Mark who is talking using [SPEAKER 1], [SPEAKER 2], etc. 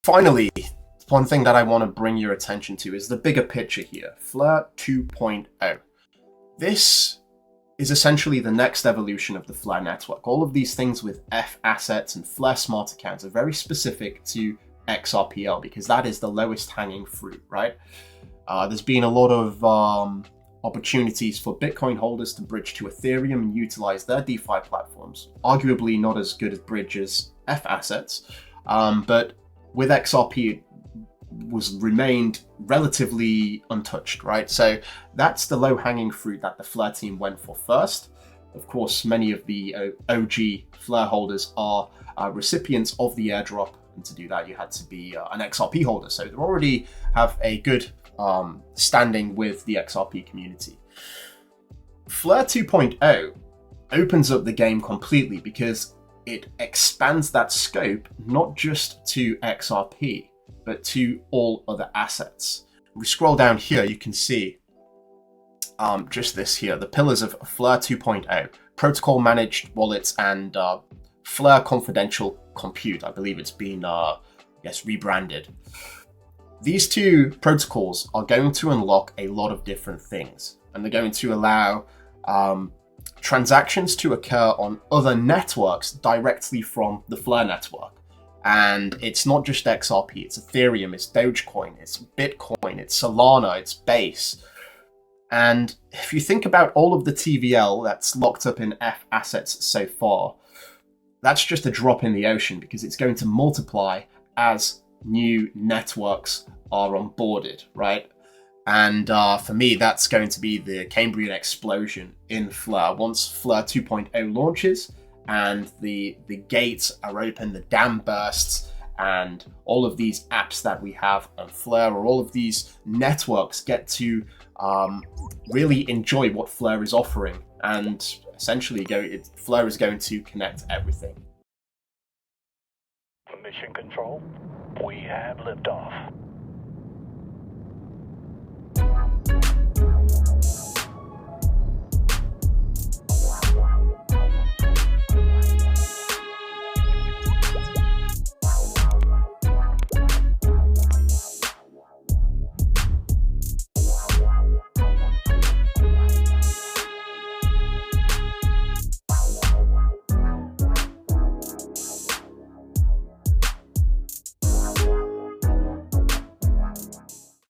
[SPEAKER 1] Finally, one thing that I want to bring your attention to is the bigger picture here, FLR 2.0. This is essentially the next evolution of the FLR network. All of these things with F assets and FLR smart accounts are very specific to XRPL because that is the lowest hanging fruit, right? There's been a lot of opportunities for Bitcoin holders to bridge to Ethereum and utilize their DeFi platforms. Arguably not as good as bridge as F assets, but with XRP it was remained relatively untouched, right? So that's the low-hanging fruit that the FLR team went for first. Of course, many of the OG FLR holders are recipients of the airdrop, and to do that you had to be an XRP holder, so they already have a good standing with the XRP community. FLR 2.0 opens up the game completely because it expands that scope not just to XRP, but to all other assets. If we scroll down here, you can see just this here, the pillars of FLR 2.0, protocol managed wallets and FLR confidential compute. I believe it's been rebranded. These two protocols are going to unlock a lot of different things, and they're going to allow transactions to occur on other networks directly from the FLR network. And it's not just XRP, it's Ethereum, it's Dogecoin, it's Bitcoin, it's Solana, it's Base. And if you think about all of the TVL that's locked up in F assets so far, that's just a drop in the ocean because it's going to multiply as new networks are onboarded, right? And for me, that's going to be the Cambrian explosion in FLR. Once FLR 2.0 launches and the gates are open, the dam bursts, and all of these apps that we have on FLR, or all of these networks get to really enjoy what FLR is offering. And essentially, FLR is going to connect everything.
[SPEAKER 2] Mission Control, we have liftoff.